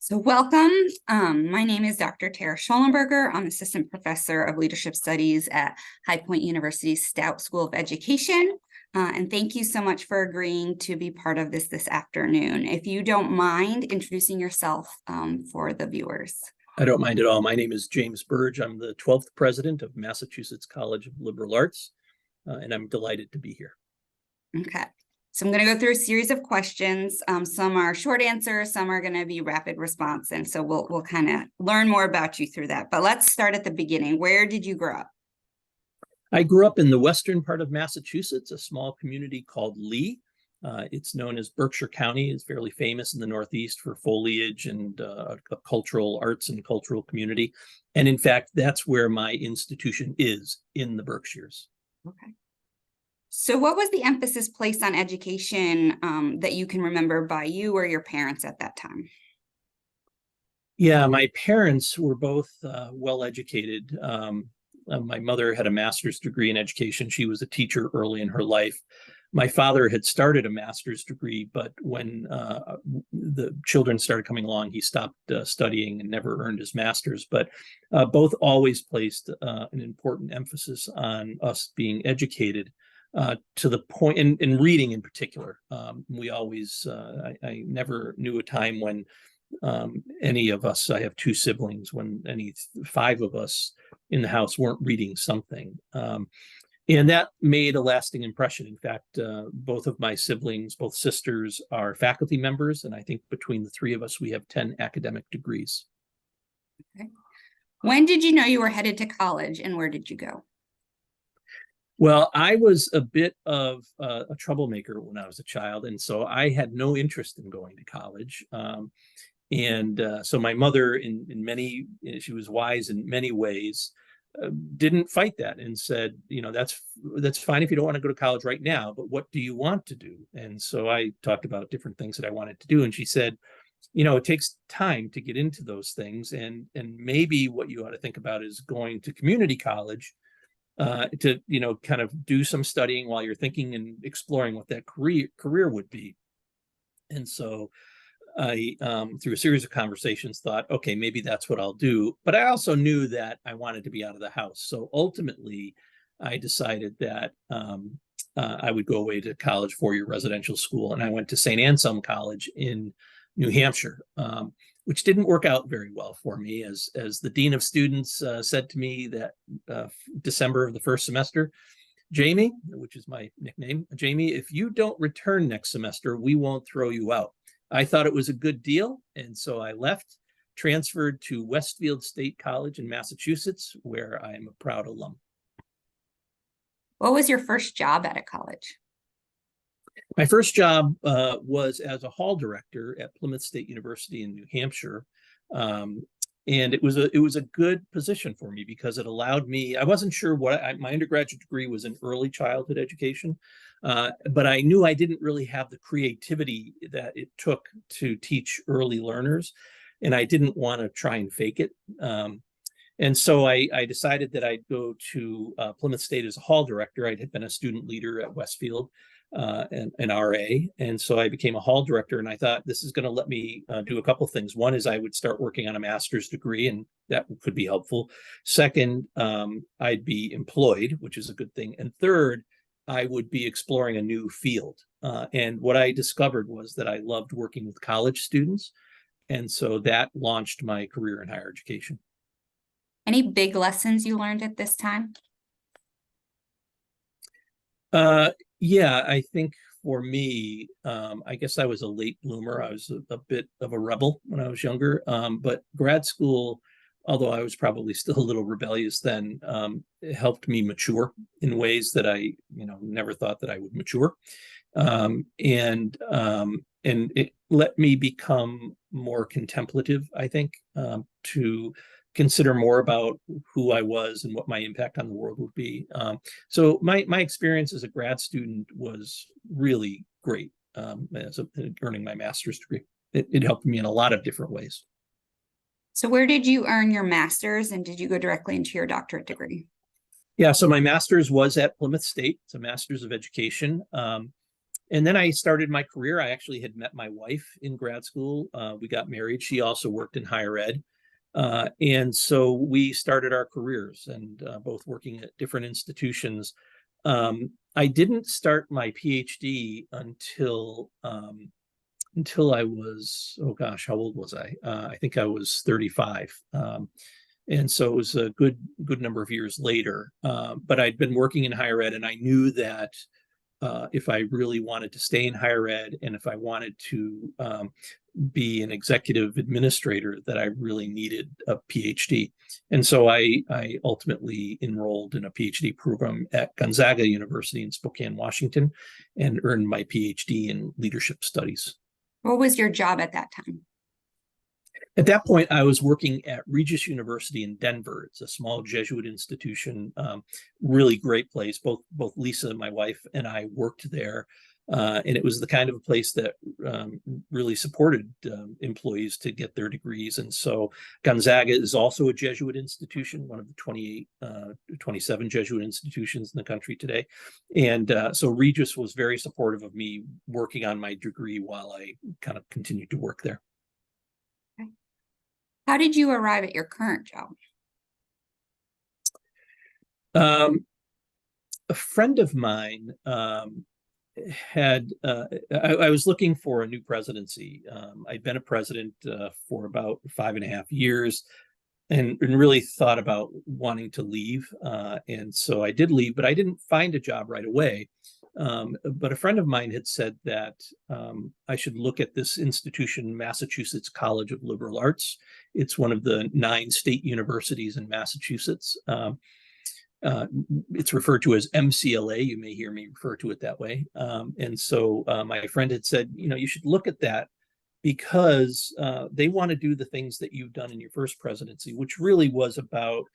So welcome. My name is Dr. Tara Schollenberger. I'm Assistant Professor of Leadership Studies at High Point University's Stout School of Education. And thank you so much for agreeing to be part of this afternoon. If you don't mind introducing yourself for the viewers. I don't mind at all. My name is James Birge. I'm the 12th president of Massachusetts College of Liberal Arts, and I'm delighted to be here. Okay. So I'm going to go through a series of questions. Some are short answers, some are going to be rapid response. And so we'll kind of learn more about you through that. But let's start at the beginning. Where did you grow up? I grew up in the western part of Massachusetts, a small community called Lee. It's known as Berkshire County. It's fairly famous in the Northeast for foliage and a cultural arts and cultural community. And in fact, that's where my institution is, in the Berkshires. Okay. So what was the emphasis placed on education that you can remember by you or your parents at that time? Yeah, my parents were both well-educated. My mother had a master's degree in education. She was a teacher early in her life. My father had started a master's degree, but when the children started coming along, he stopped studying and never earned his master's. But both always placed an important emphasis on us being educated. To the point in reading in particular. We always, I never knew a time when any of us, I have two siblings, when any five of us in the house weren't reading something. And that made a lasting impression. In fact, both of my siblings, both sisters, are faculty members. And I think between the three of us, we have 10 academic degrees. Okay. When did you know you were headed to college and where did you go? Well, I was a bit of a troublemaker when I was a child, and so I had no interest in going to college. So my mother, in many, she was wise in many ways, didn't fight that and said, you know, that's fine if you don't want to go to college right now, but what do you want to do? And so I talked about different things that I wanted to do, and she said, you know, it takes time to get into those things, and maybe what you ought to think about is going to community college. To, you know, kind of do some studying while you're thinking and exploring what that career would be. And so I, through a series of conversations, thought, okay, maybe that's what I'll do. But I also knew that I wanted to be out of the house. So ultimately, I decided that I would go away to college, four-year residential school. And I went to St. Anselm College in New Hampshire, which didn't work out very well for me. As the dean of students said to me that December of the first semester, Jamie, which is my nickname, Jamie, if you don't return next semester, we won't throw you out. I thought it was a good deal. And so I left, transferred to Westfield State College in Massachusetts, where I am a proud alum. What was your first job at a college? My first job was as a hall director at Plymouth State University in New Hampshire. And it was a good position for me because it allowed me, I wasn't sure what, my undergraduate degree was in early childhood education, but I knew I didn't really have the creativity that it took to teach early learners. And I didn't want to try and fake it. And so I decided that I'd go to Plymouth State as a hall director. I had been a student leader at Westfield. An RA. And so I became a hall director, and I thought this is going to let me do a couple of things. One is I would start working on a master's degree, and that could be helpful. Second, I'd be employed, which is a good thing. And third, I would be exploring a new field. And what I discovered was that I loved working with college students. And so that launched my career in higher education. Any big lessons you learned at this time? Yeah, I think for me, I guess I was a late bloomer. I was a bit of a rebel when I was younger, but grad school, although I was probably still a little rebellious then, it helped me mature in ways that I, you know, never thought that I would mature. And it let me become more contemplative, I think, to consider more about who I was and what my impact on the world would be. So my experience as a grad student was really great earning my master's degree. It helped me in a lot of different ways. So where did you earn your master's, and did you go directly into your doctorate degree? Yeah, so my master's was at Plymouth State. It's a master's of education. And then I started my career. I actually had met my wife in grad school. We got married. She also worked in higher ed. And so we started our careers and both working at different institutions. I didn't start my PhD until I was, oh gosh, how old was I? I think I was 35. And so it was a good number of years later. But I'd been working in higher ed, and I knew that if I really wanted to stay in higher ed, and if I wanted to be an executive administrator, that I really needed a PhD. And so I ultimately enrolled in a PhD program at Gonzaga University in Spokane, Washington, and earned my PhD in leadership studies. What was your job at that time? At that point, I was working at Regis University in Denver. It's a small Jesuit institution, really great place. Both Lisa, my wife, and I worked there. And it was the kind of a place that really supported employees to get their degrees. And so Gonzaga is also a Jesuit institution, one of the 27 Jesuit institutions in the country today. And so Regis was very supportive of me working on my degree while I kind of continued to work there. Okay. How did you arrive at your current job? A friend of mine I was looking for a new presidency. I'd been a president for about 5.5 years and really thought about wanting to leave. And so I did leave, but I didn't find a job right away. But a friend of mine had said that I should look at this institution, Massachusetts College of Liberal Arts. It's one of the 9 state universities in Massachusetts. It's referred to as MCLA. You may hear me refer to it that way. And so my friend had said, you should look at that because they want to do the things that you've done in your first presidency, which really was about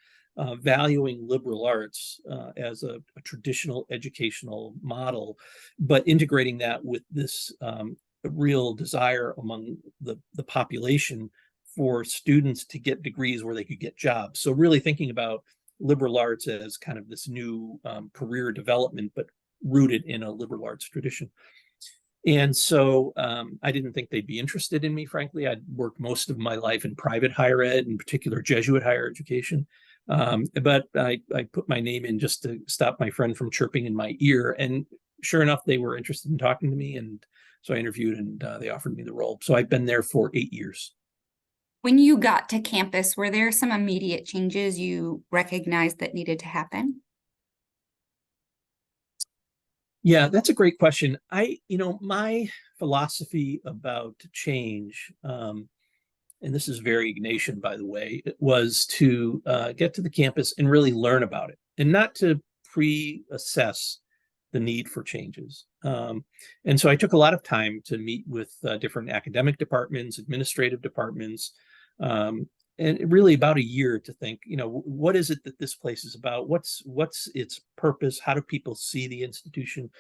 valuing liberal arts as a traditional educational model, but integrating that with this real desire among the population for students to get degrees where they could get jobs. So really thinking about liberal arts as kind of this new career development, but rooted in a liberal arts tradition. And so I didn't think they'd be interested in me, frankly. I'd worked most of my life in private higher ed, in particular Jesuit higher education. But I put my name in just to stop my friend from chirping in my ear. And sure enough, they were interested in talking to me. And so I interviewed and they offered me the role. So I've been there for 8 years. When you got to campus, were there some immediate changes you recognized that needed to happen? Yeah, that's a great question. My philosophy about change, and this is very Ignatian, by the way, it was to get to the campus and really learn about it and not to pre-assess the need for changes. And so I took a lot of time to meet with different academic departments, administrative departments, and really about a year to think, what is it that this place is about? What's its purpose? How do people see the institution?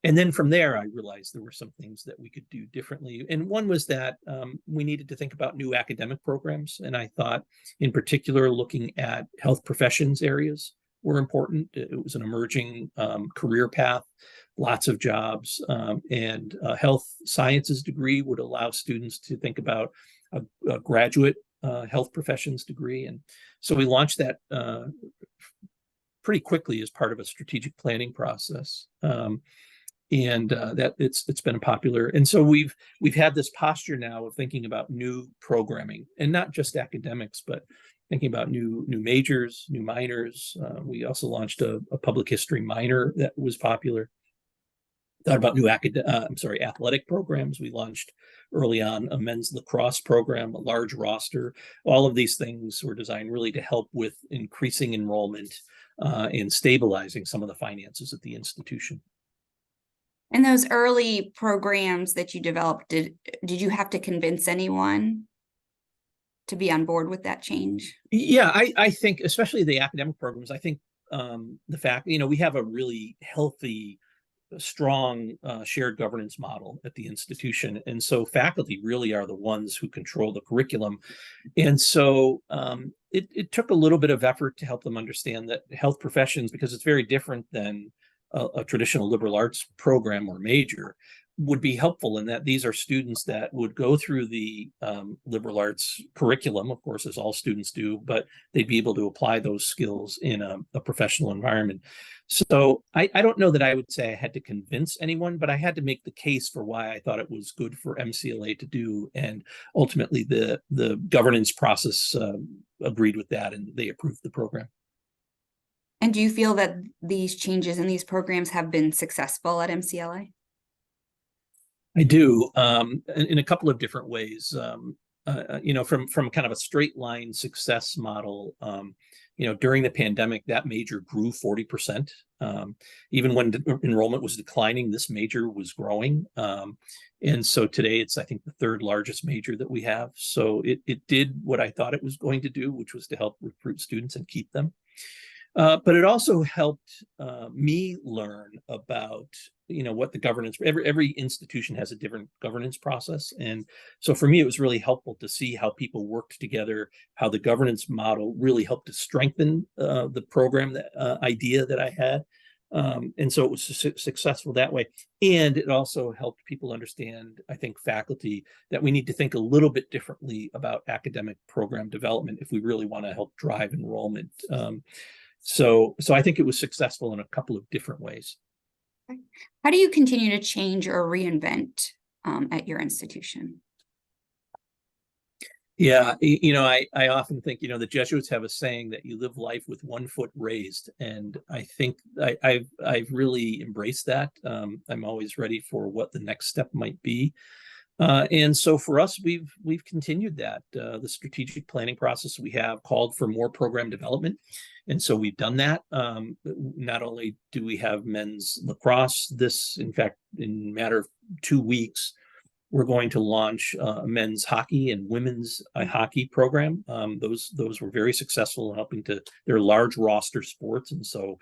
And then from there, I realized there were some things that we could do differently. And one was that we needed to think about new academic programs. And I thought, in particular, looking at health professions areas were important. It was an emerging career path, lots of jobs, and a health sciences degree would allow students to think about a graduate health professions degree. And so we launched that pretty quickly as part of a strategic planning process. And that it's been popular. And so we've had this posture now of thinking about new programming, and not just academics, but thinking about new majors, new minors. We also launched a public history minor that was popular. Thought about new athletic programs. We launched early on a men's lacrosse program, a large roster. All of these things were designed really to help with increasing enrollment and stabilizing some of the finances at the institution. And those early programs that you developed, did you have to convince anyone to be on board with that change? Yeah, I think, especially the academic programs, I think the fact, we have a really healthy, strong shared governance model at the institution. And so faculty really are the ones who control the curriculum. And so it took a little bit of effort to help them understand that health professions, because it's very different than a traditional liberal arts program or major would be helpful in that these are students that would go through the liberal arts curriculum, of course, as all students do, but they'd be able to apply those skills in a professional environment. So I don't know that I would say I had to convince anyone, but I had to make the case for why I thought it was good for MCLA to do. And ultimately, the governance process agreed with that, and they approved the program. And do you feel that these changes in these programs have been successful at MCLA? I do, in a couple of different ways. From kind of a straight line success model, during the pandemic, that major grew 40%. Even when enrollment was declining, this major was growing. And so today it's, I think, the third largest major that we have. So it did what I thought it was going to do, which was to help recruit students and keep them. But it also helped me learn about, what the governance, every institution has a different governance process. And so for me, it was really helpful to see how people worked together, how the governance model really helped to strengthen the program, that idea that I had. And so it was successful that way. And it also helped people understand, I think, faculty, that we need to think a little bit differently about academic program development if we really want to help drive enrollment. So I think it was successful in a couple of different ways. How do you continue to change or reinvent at your institution? Yeah, I often think, the Jesuits have a saying that you live life with one foot raised, and I think I've really embraced that. I'm always ready for what the next step might be. And so for us, we've continued that. The strategic planning process we have called for more program development. And so we've done that. Not only do we have men's lacrosse, in fact, in a matter of 2 weeks, we're going to launch a men's hockey and women's hockey program. Those were very successful in helping they're large roster sports. And so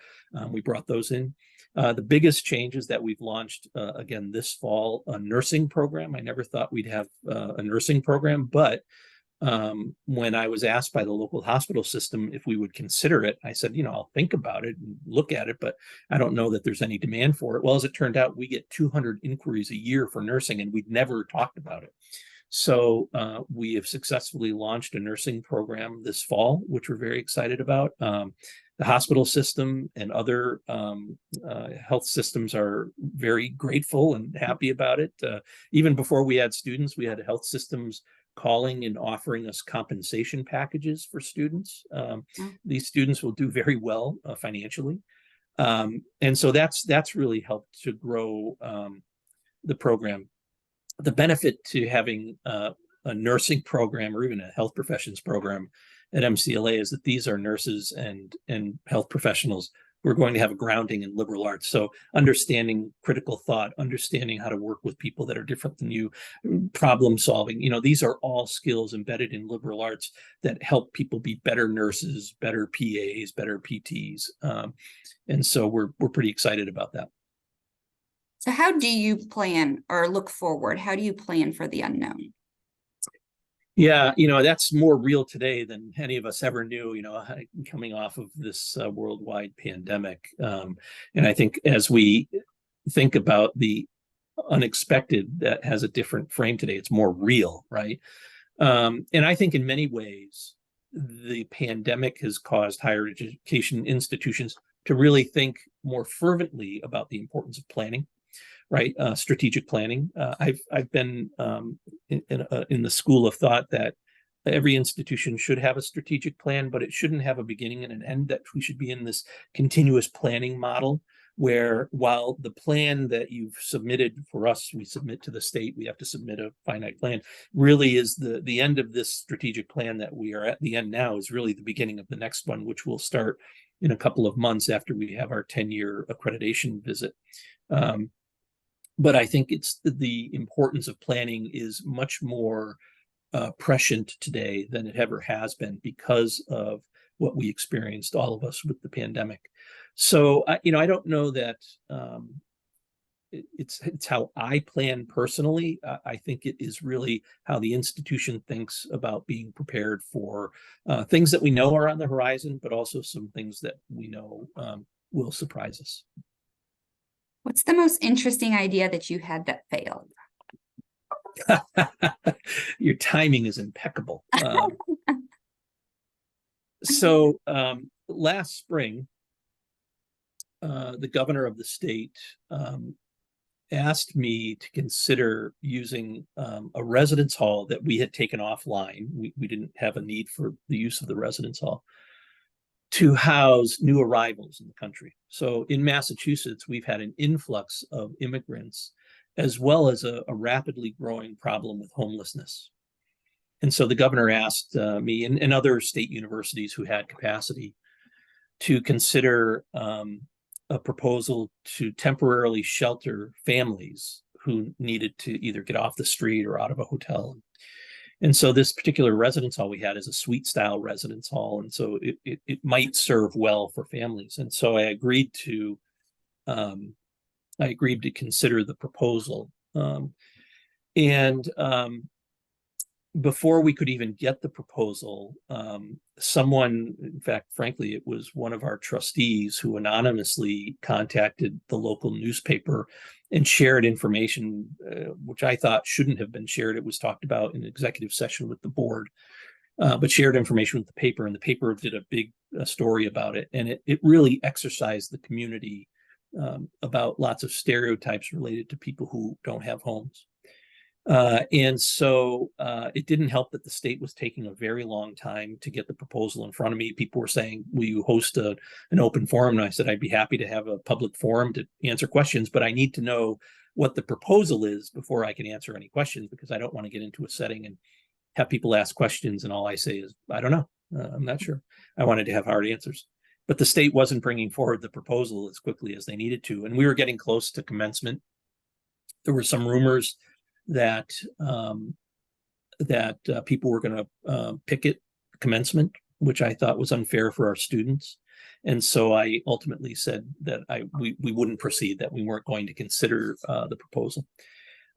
we brought those in. The biggest changes that we've launched again this fall, a nursing program. I never thought we'd have a nursing program, but when I was asked by the local hospital system if we would consider it, I said, I'll think about it and look at it, but I don't know that there's any demand for it. Well, as it turned out, we get 200 inquiries a year for nursing, and we'd never talked about it. So we have successfully launched a nursing program this fall, which we're very excited about. The hospital system and other health systems are very grateful and happy about it. Even before we had students, we had health systems calling and offering us compensation packages for students. These students will do very well financially. And so that's really helped to grow the program. The benefit to having a nursing program or even a health professions program at MCLA is that these are nurses and health professionals who are going to have a grounding in liberal arts. So understanding critical thought, understanding how to work with people that are different than you, problem solving, these are all skills embedded in liberal arts that help people be better nurses, better PAs, better PTs. And so we're pretty excited about that. So how do you plan or look forward? How do you plan for the unknown? Yeah, that's more real today than any of us ever knew, coming off of this worldwide pandemic. And I think as we think about the unexpected, that has a different frame today, it's more real, right? And I think in many ways, the pandemic has caused higher education institutions to really think more fervently about the importance of planning. Right, strategic planning. I've been in the school of thought that every institution should have a strategic plan, but it shouldn't have a beginning and an end. That we should be in this continuous planning model, where while the plan that you've submitted for us, we submit to the state, we have to submit a finite plan. Really, is the end of this strategic plan that we are at the end now is really the beginning of the next one, which will start in a couple of months after we have our 10-year accreditation visit. But I think it's the importance of planning is much more prescient today than it ever has been because of what we experienced, all of us, with the pandemic. So, I don't know that it's how I plan personally. I think it is really how the institution thinks about being prepared for things that we know are on the horizon, but also some things that we know will surprise us. What's the most interesting idea that you had that failed? Your timing is impeccable. So last spring, the governor of the state asked me to consider using a residence hall that we had taken offline. We didn't have a need for the use of the residence hall to house new arrivals in the country. So in Massachusetts, we've had an influx of immigrants, as well as a rapidly growing problem with homelessness. And so the governor asked me and other state universities who had capacity to consider a proposal to temporarily shelter families who needed to either get off the street or out of a hotel. And so this particular residence hall we had is a suite style residence hall. And so it might serve well for families. And so I agreed to consider the proposal. Before we could even get the proposal, someone, in fact, frankly, it was one of our trustees who anonymously contacted the local newspaper and shared information, which I thought shouldn't have been shared. It was talked about in executive session with the board, but shared information with the paper, and the paper did a big story about it. And it really exercised the community about lots of stereotypes related to people who don't have homes. And so it didn't help that the state was taking a very long time to get the proposal in front of me. People were saying, will you host an open forum? And I said, I'd be happy to have a public forum to answer questions, but I need to know what the proposal is before I can answer any questions, because I don't want to get into a setting and have people ask questions and all I say is, I don't know. I'm not sure. I wanted to have hard answers. But the state wasn't bringing forward the proposal as quickly as they needed to. And we were getting close to commencement. There were some rumors that people were going to picket commencement, which I thought was unfair for our students. And so I ultimately said that we wouldn't proceed, that we weren't going to consider the proposal.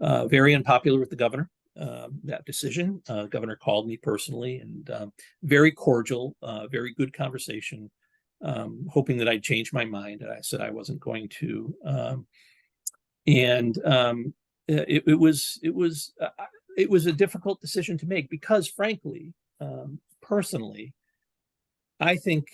Very unpopular with the governor, that decision. Governor called me personally, and very cordial, very good conversation, hoping that I'd change my mind. And I said I wasn't going to. It was a difficult decision to make because, frankly, personally, I think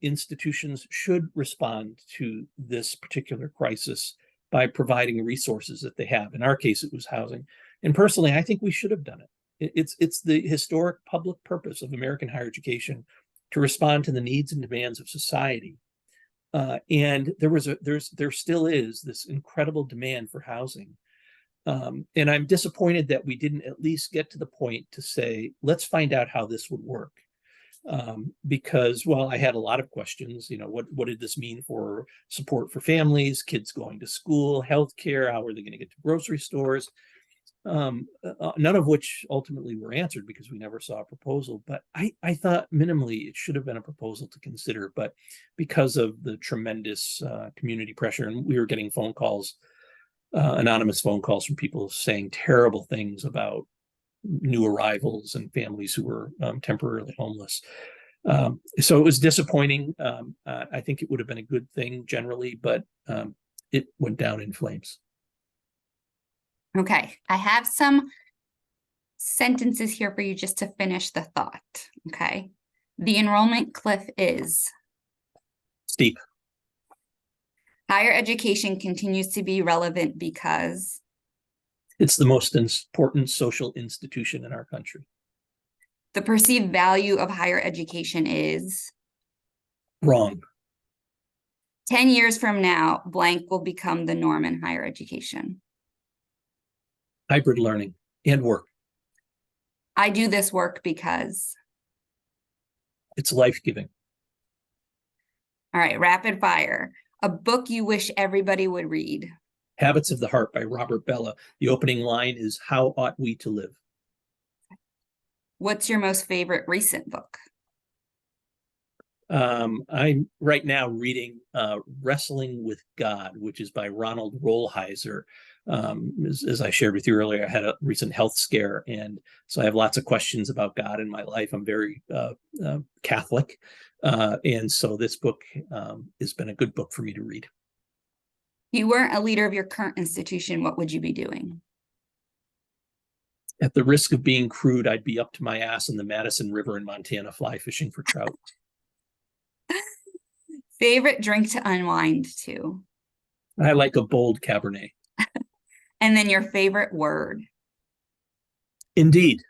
institutions should respond to this particular crisis by providing resources that they have. In our case, it was housing. And personally, I think we should have done it. It's the historic public purpose of American higher education to respond to the needs and demands of society. And there still is this incredible demand for housing. And I'm disappointed that we didn't at least get to the point to say, let's find out how this would work. Because, well, I had a lot of questions. What did this mean for support for families, kids going to school, healthcare? How are they going to get to grocery stores? None of which ultimately were answered because we never saw a proposal. But I thought minimally it should have been a proposal to consider. But because of the tremendous community pressure, and we were getting phone calls, anonymous phone calls from people saying terrible things about new arrivals and families who were temporarily homeless. So it was disappointing. I think it would have been a good thing generally, but it went down in flames. Okay, I have some sentences here for you just to finish the thought, okay? The enrollment cliff is steep. Higher education continues to be relevant because it's the most important social institution in our country. The perceived value of higher education is wrong. 10 years from now, blank will become the norm in higher education. Hybrid learning and work. I do this work because it's life-giving. All right, rapid fire. A book you wish everybody would read. Habits of the Heart by Robert Bellah. The opening line is, how ought we to live? What's your most favorite recent book? I'm right now reading Wrestling with God, which is by Ronald Rolheiser. As I shared with you earlier, I had a recent health scare, and so I have lots of questions about God in my life. I'm very Catholic, and so this book has been a good book for me to read. If you weren't a leader of your current institution, what would you be doing? At the risk of being crude, I'd be up to my ass in the Madison River in Montana fly fishing for trout. Favorite drink to unwind to? I like a bold Cabernet. And then your favorite word? Indeed.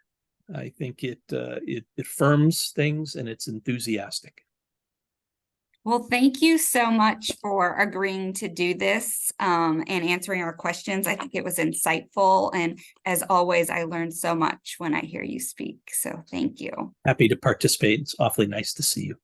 I think it affirms things and it's enthusiastic. Well, thank you so much for agreeing to do this and answering our questions. I think it was insightful. And as always, I learned so much when I hear you speak. So thank you. Happy to participate. It's awfully nice to see you.